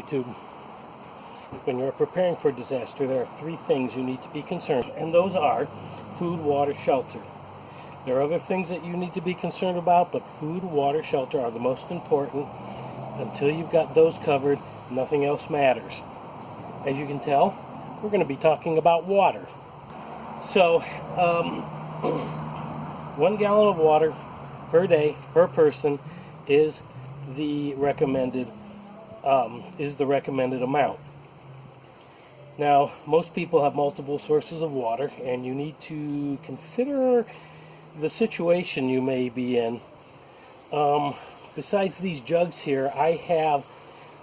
YouTube. When you're preparing for disaster, there are three things you need to be concerned, and those are food, water, shelter. There are other things that you need to be concerned about, but food, water, shelter are the most important. Until you've got those covered, nothing else matters. As you can tell, we're going to be talking about water. So, 1 gallon of water per day, per person, is the recommended amount. Now, most people have multiple sources of water, and you need to consider the situation you may be in. Besides these jugs here, I have,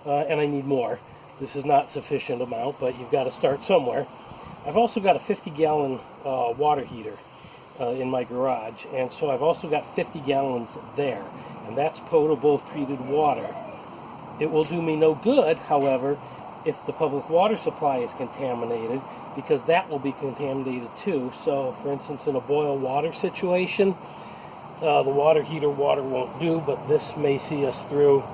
and I need more. This is not sufficient amount, but you've got to start somewhere. I've also got a 50-gallon water heater in my garage, and so I've also got 50 gallons there, and that's potable treated water. It will do me no good, however, if the public water supply is contaminated, because that will be contaminated too. So, for instance, in a boil water situation, the water heater water won't do, but this may see us through.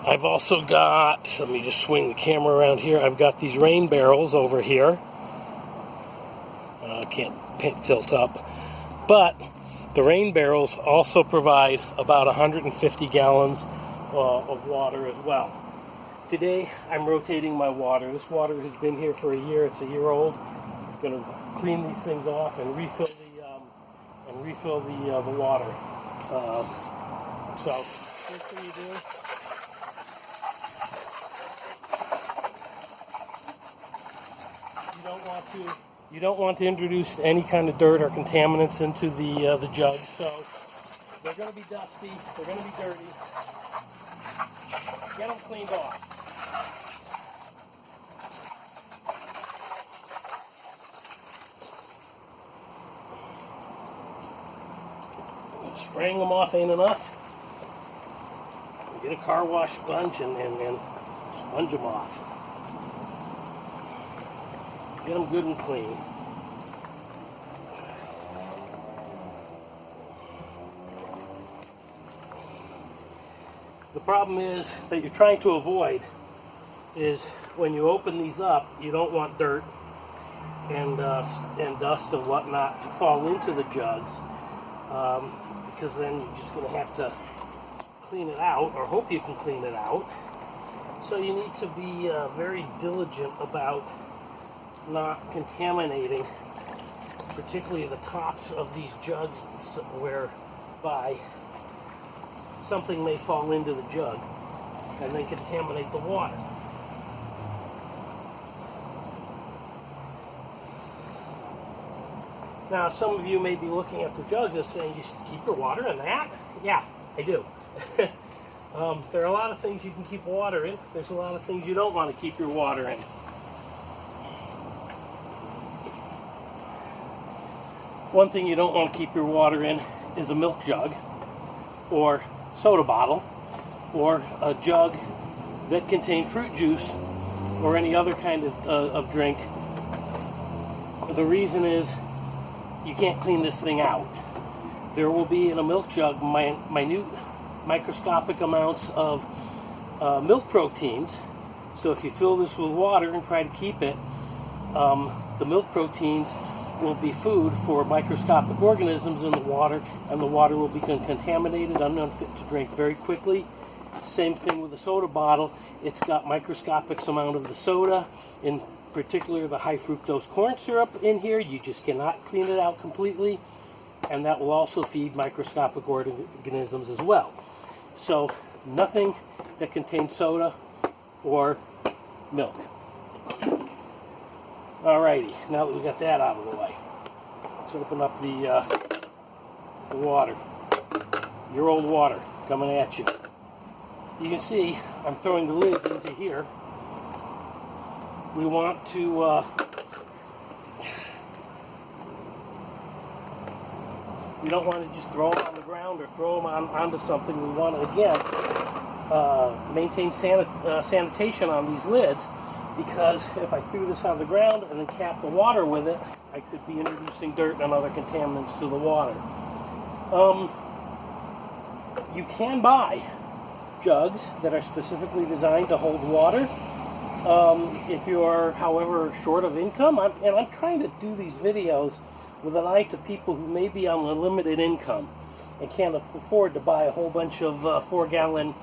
I've also got, let me just swing the camera around here, I've got these rain barrels over here. I can't tilt up. But the rain barrels also provide about 150 gallons of water as well. Today I'm rotating my water. This water has been here for a year. It's a year old. I'm going to clean these things off and refill the water. So first thing you do, you don't want to introduce any kind of dirt or contaminants into the jug. So they're going to be dusty. They're going to be dirty. Get them cleaned off. Spraying them off ain't enough. Get a car wash sponge and sponge them off. Get them good and clean. The problem is that you're trying to avoid is when you open these up, you don't want dirt and dust and whatnot to fall into the jugs, because then you're just going to have to clean it out, or hope you can clean it out. So you need to be very diligent about not contaminating, particularly the tops of these jugs, whereby something may fall into the jug and then contaminate the water. Now, some of you may be looking at the jugs and saying, you should keep your water in that? Yeah, I do. There are a lot of things you can keep water in. There's a lot of things you don't want to keep your water in. One thing you don't want to keep your water in is a milk jug, or soda bottle, or a jug that contains fruit juice or any other kind of drink. The reason is you can't clean this thing out. There will be in a milk jug minute microscopic amounts of milk proteins. So if you fill this with water and try to keep it, the milk proteins will be food for microscopic organisms in the water, and the water will become contaminated and unfit to drink very quickly. Same thing with a soda bottle. It's got microscopic amount of the soda, in particular the high fructose corn syrup in here. You just cannot clean it out completely, and that will also feed microscopic organisms as well. So nothing that contains soda or milk. Alrighty, now that we got that out of the way, let's open up the water. Your old water coming at you. You can see I'm throwing the lids into here. We want to we don't want to just throw them on the ground or throw them onto something. We want to, again, maintain sanitation on these lids, because if I threw this on the ground and then capped the water with it, I could be introducing dirt and other contaminants to the water. You can buy jugs that are specifically designed to hold water. If you're, however, short of income, and I'm trying to do these videos with an eye to people who may be on a limited income and can't afford to buy a whole bunch of 4-gallon,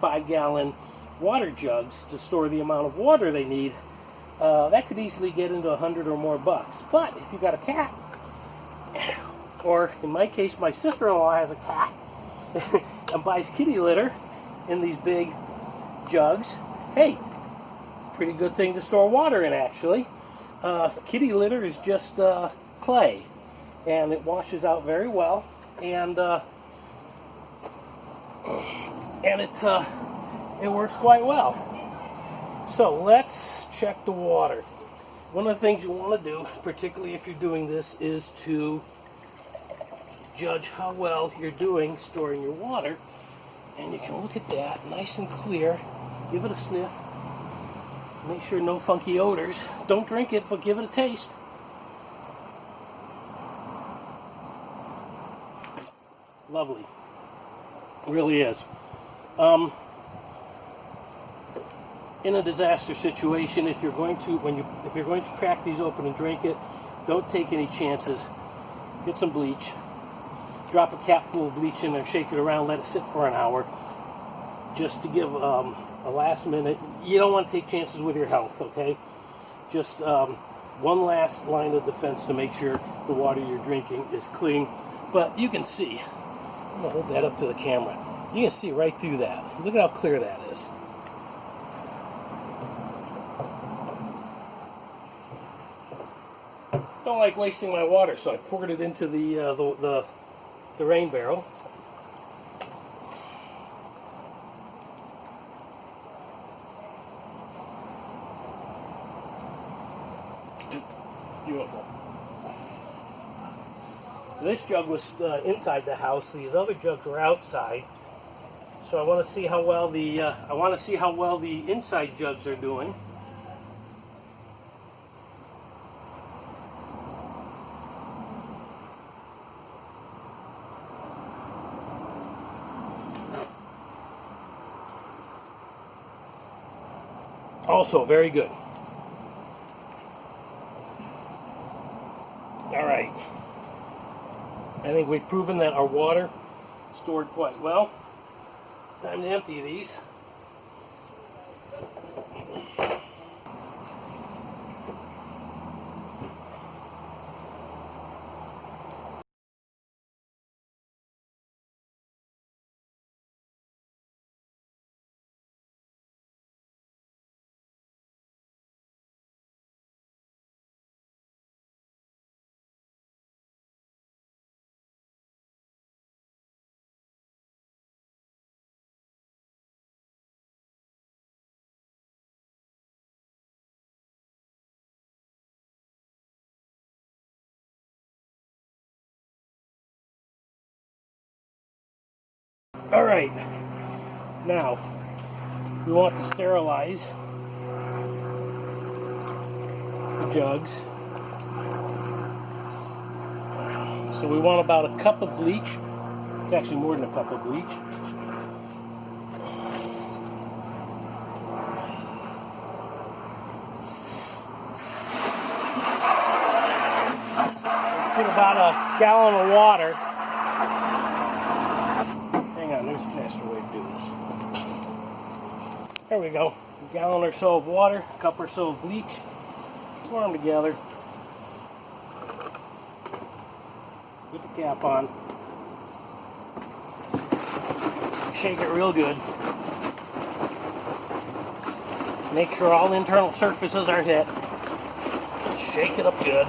5-gallon water jugs to store the amount of water they need. That could easily get into $100 or more bucks. But if you got a cat, or in my case, my sister-in-law has a cat and buys kitty litter in these big jugs, hey, pretty good thing to store water in, actually. Kitty litter is just clay, and it washes out very well, and it works quite well. So let's check the water. One of the things you want to do, particularly if you're doing this, is to judge how well you're doing storing your water. And you can look at that, nice and clear. Give it a sniff. Make sure no funky odors. Don't drink it, but give it a taste. Lovely. It really is. In a disaster situation, if you're going to crack these open and drink it, don't take any chances. Get some bleach. Drop a capful of bleach in there, shake it around, let it sit for an hour, just to give a last minute. You don't want to take chances with your health, okay? Just one last line of defense to make sure the water you're drinking is clean. But you can see, I'm going to hold that up to the camera. You can see right through that. Look at how clear that is. Don't like wasting my water, so I poured it into the rain barrel. Beautiful. This jug was inside the house. These other jugs were outside. So I want to see how well the inside jugs are doing. Also very good. All right. I think we've proven that our water stored quite well. Time to empty these. All right. Now, we want to sterilize the jugs. So we want about a cup of bleach. It's actually more than a cup of bleach. Put about a gallon of water. Hang on, there's a faster way to do this. There we go. A gallon or so of water, a cup or so of bleach. Pour them together. Put the cap on. Shake it real good. Make sure all internal surfaces are hit. Shake it up good.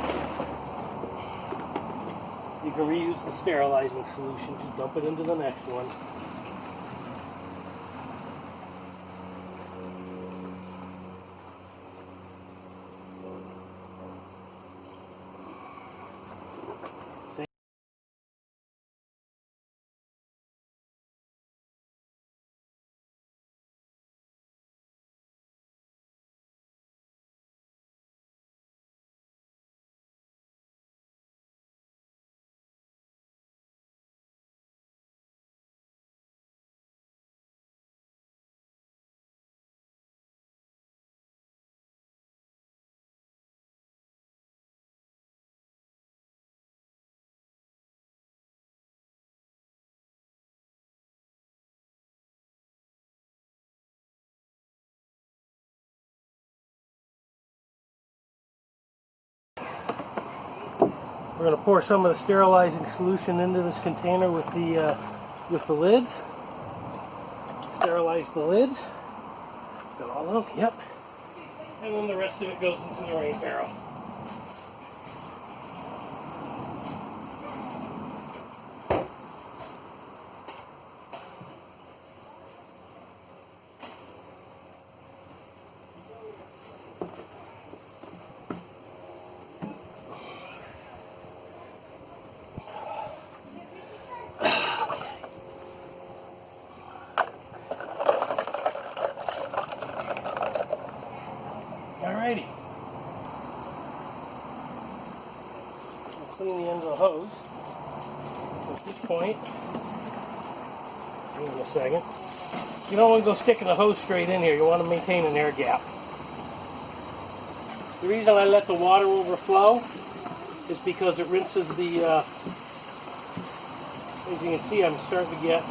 You can reuse the sterilizing solution. Just dump it into the next one. We're going to pour some of the sterilizing solution into this container with the lids. Sterilize the lids. Got all of them? Yep. And then the rest of it goes into the rain barrel. Alrighty. I'll clean the end of the hose. At this point, give me a second. You don't want to go sticking the hose straight in here. You want to maintain an air gap. The reason I let the water overflow is because it rinses the, as you can see, I'm starting to get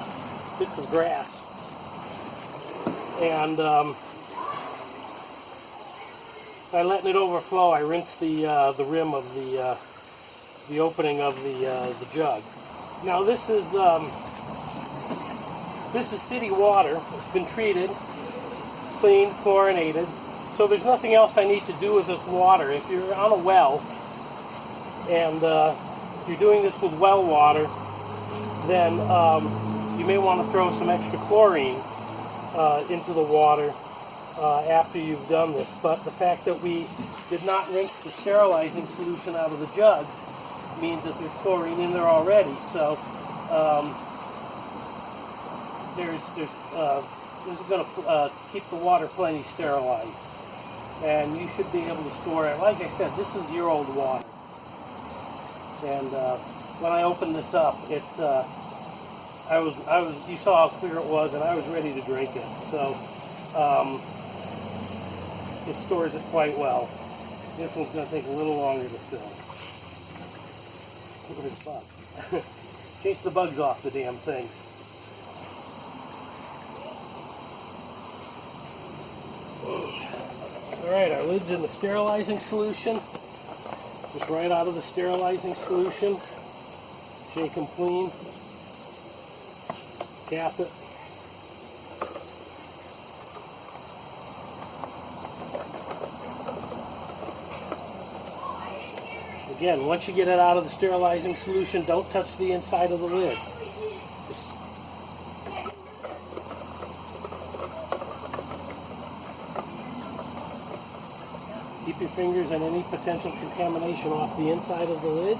bits of grass. And by letting it overflow, I rinse the rim of the opening of the jug. Now this is city water. It's been treated, cleaned, chlorinated. So there's nothing else I need to do with this water. If you're on a well and you're doing this with well water, then you may want to throw some extra chlorine into the water after you've done this. But the fact that we did not rinse the sterilizing solution out of the jugs means that there's chlorine in there already. So this is going to keep the water plenty sterilized, and you should be able to store it. Like I said, this is year-old water, and when I opened this up, it's you saw how clear it was, and I was ready to drink it. So it stores it quite well. This one's going to take a little longer to fill. Look at this bug. Chase the bugs off the damn thing. Alright, our lid's in the sterilizing solution. Just right out of the sterilizing solution. Shake them clean. Cap it. Again, once you get it out of the sterilizing solution, don't touch the inside of the lids. Keep your fingers and any potential contamination off the inside of the lids.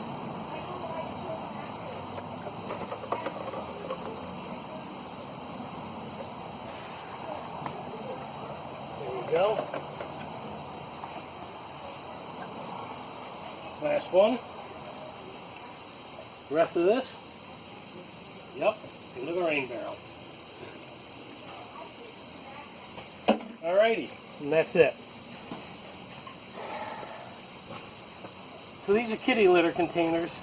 There we go. Last one. The rest of this, yep, into the rain barrel. Alrighty, and that's it. So these are kitty litter containers.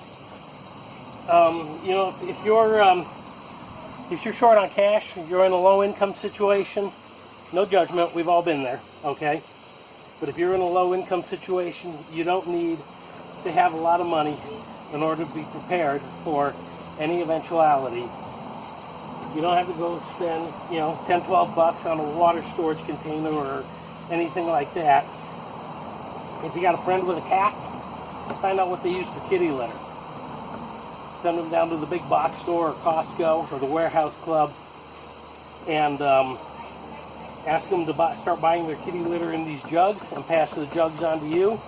You know, if you're short on cash, if you're in a low-income situation, no judgment, we've all been there, okay? But if you're in a low-income situation, you don't need to have a lot of money in order to be prepared for any eventuality. You don't have to go spend, you know, 10, 12 bucks on a water storage container or anything like that. If you got a friend with a cat, find out what they use for kitty litter. Send them down to the big box store or Costco or the warehouse club and ask them to start buying their kitty litter in these jugs and pass the jugs on to you.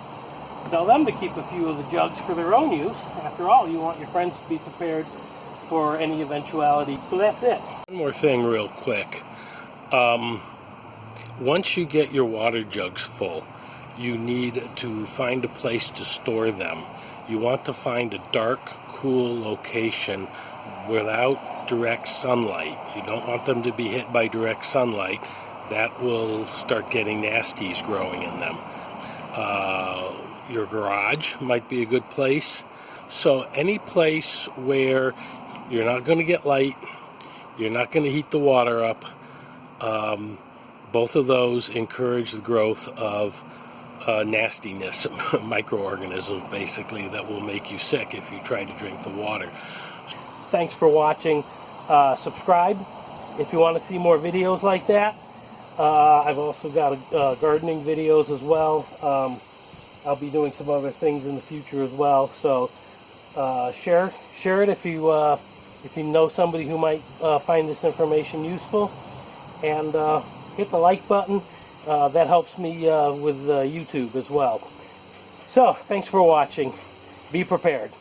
Tell them to keep a few of the jugs for their own use. After all, you want your friends to be prepared for any eventuality. So that's it. One more thing real quick. Once you get your water jugs full, you need to find a place to store them. You want to find a dark, cool location without direct sunlight. You don't want them to be hit by direct sunlight. That will start getting nasties growing in them. Your garage might be a good place. So any place where you're not going to get light, you're not going to heat the water up, both of those encourage the growth of nastiness, microorganisms basically, that will make you sick if you try to drink the water. Thanks for watching. Subscribe if you want to see more videos like that. I've also got gardening videos as well. I'll be doing some other things in the future as well. So share it if you know somebody who might find this information useful, and hit the like button. That helps me with YouTube as well. So thanks for watching. Be prepared.